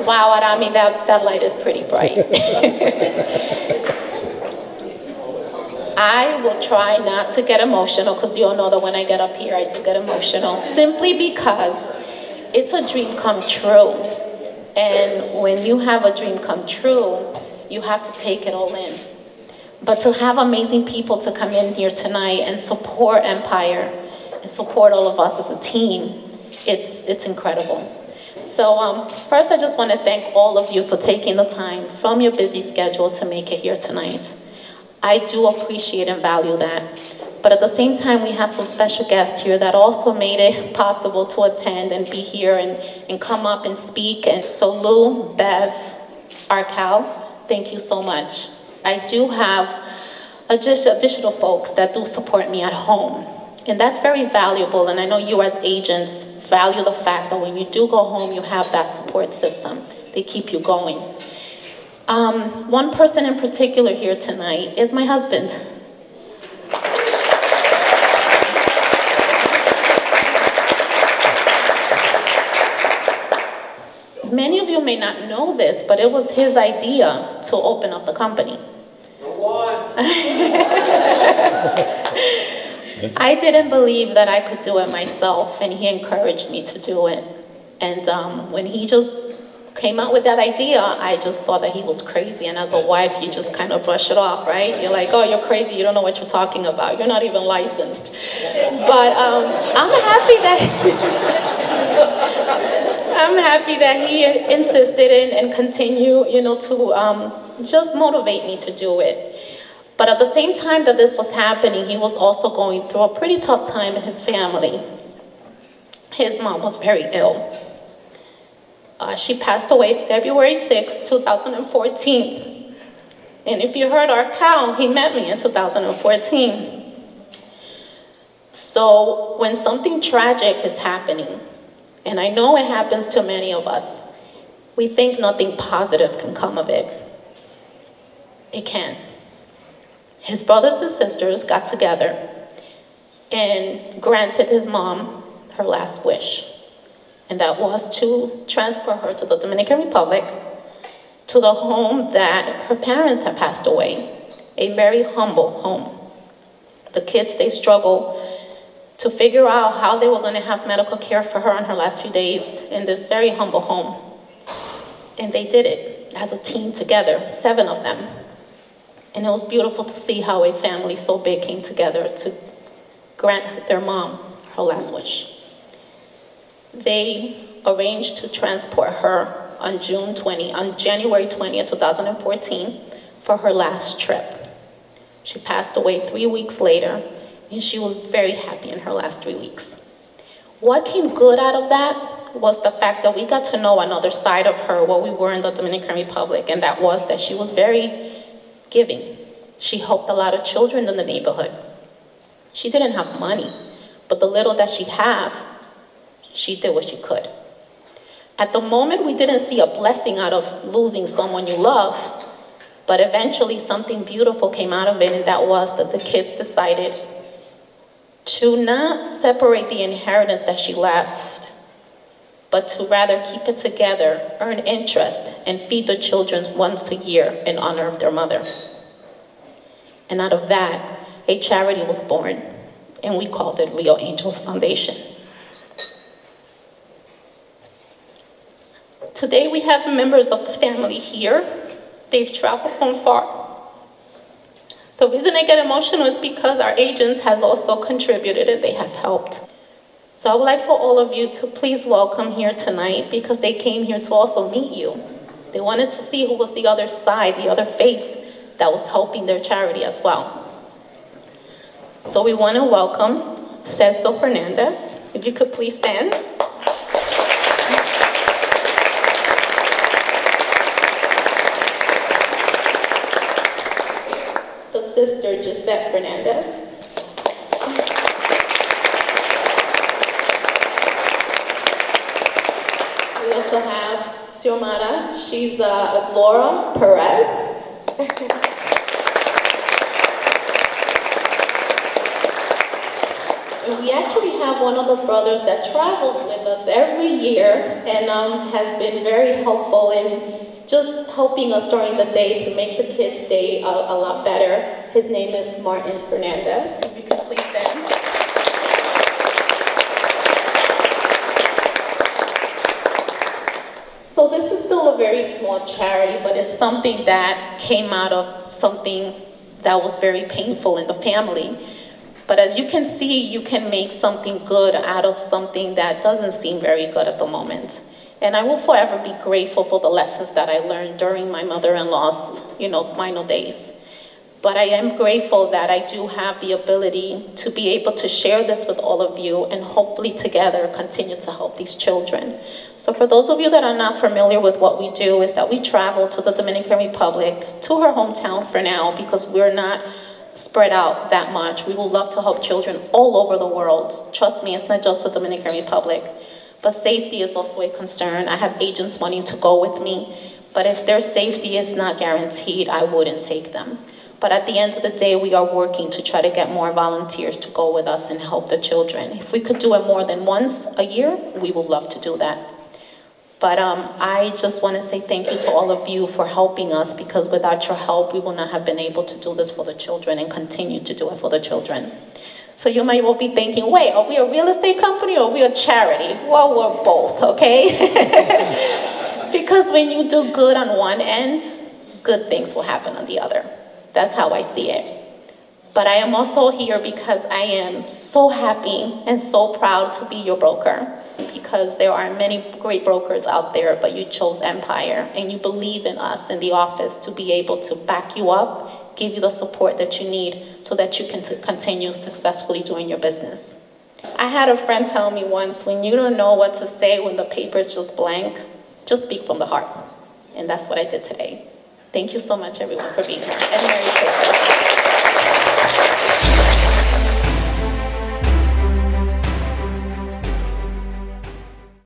Wow, Arami, that light is pretty bright. I will try not to get emotional, because you all know that when I get up here, I do get emotional, simply because it's a dream come true. And when you have a dream come true, you have to take it all in. But to have amazing people to come in here tonight and support Empire and support all of us as a team, it's incredible. So first, I just want to thank all of you for taking the time from your busy schedule to make it here tonight. I do appreciate and value that. But at the same time, we have some special guests here that also made it possible to attend and be here and come up and speak. And so Lou, Bev, Arcal, thank you so much. I do have additional folks that do support me at home. And that's very valuable. And I know you as agents value the fact that when you do go home, you have that support system. They keep you going. One person in particular here tonight is my husband. Many of you may not know this, but it was his idea to open up the company. I didn't believe that I could do it myself, and he encouraged me to do it. And when he just came out with that idea, I just thought that he was crazy. And as a wife, you just kind of brush it off, right? You're like, oh, you're crazy. You don't know what you're talking about. You're not even licensed. But I'm happy that he insisted and continue, to just motivate me to do it. But at the same time that this was happening, he was also going through a pretty tough time in his family. His mom was very ill. She passed away February 6, 2014. And if you heard our cow, he met me in 2014. So when something tragic is happening, and I know it happens to many of us, we think nothing positive can come of it. It can. His brothers and sisters got together and granted his mom her last wish. And that was to transfer her to the Dominican Republic, to the home that her parents had passed away, a very humble home. The kids, they struggle to figure out how they were going to have medical care for her in her last few days in this very humble home. And they did it as a team together, 7 of them. And it was beautiful to see how a family so big came together to grant their mom her last wish. They arranged to transport her on January 20th, 2014, for her last trip. She passed away 3 weeks later, and she was very happy in her last 3 weeks. What came good out of that was the fact that we got to know another side of her while we were in the Dominican Republic, and that was that she was very giving. She helped a lot of children in the neighborhood. She didn't have money, but the little that she had, she did what she could. At the moment, we didn't see a blessing out of losing someone you love, but eventually something beautiful came out of it, and that was that the kids decided to not separate the inheritance that she left, but to rather keep it together, earn interest, and feed the children once a year in honor of their mother. And out of that, a charity was born, and we called it A Wish Foundation. Today we have members of the family here. They've traveled from far. The reason I get emotional is because our agents have also contributed and they have helped. So I would like for all of you to please welcome here tonight, because they came here to also meet you. They wanted to see who was the other side, the other face that was helping their charity as well. So we want to welcome Celso Fernandez. If you could please stand. The sister Gisette Fernandez. We also have Xiomara. She's Laura Perez. We actually have one of the brothers that travels with us every year and has been very helpful in just helping us during the day to make the kids' day a lot better. His name is Martin Fernandez. If you could please stand. So this is still a very small charity, but it's something that came out of something that was very painful in the family. But as you can see, you can make something good out of something that doesn't seem very good at the moment. And I will forever be grateful for the lessons that I learned during my mother-in-law's, final days. But I am grateful that I do have the ability to be able to share this with all of you and hopefully together continue to help these children. So for those of you that are not familiar with what we do, is that we travel to the Dominican Republic, to her hometown for now, because we're not spread out that much. We would love to help children all over the world. Trust me, it's not just the Dominican Republic. But safety is also a concern. I have agents wanting to go with me, but if their safety is not guaranteed, I wouldn't take them. But at the end of the day, we are working to try to get more volunteers to go with us and help the children. If we could do it more than once a year, we would love to do that. But I just want to say thank you to all of you for helping us, because without your help, we will not have been able to do this for the children and continue to do it for the children. So you might well be thinking, wait, are we a real estate company or are we a charity? Well, we're both, okay? Because when you do good on one end, good things will happen on the other. That's how I see it. But I am also here because I am so happy and so proud to be your broker, because there are many great brokers out there, but you chose Empire and you believe in us in the office to be able to back you up, give you the support that you need so that you can continue successfully doing your business. I had a friend tell me once, when you don't know what to say when the paper is just blank, just speak from the heart. And that's what I did today. Thank you so much, everyone, for being here. And Merry Christmas.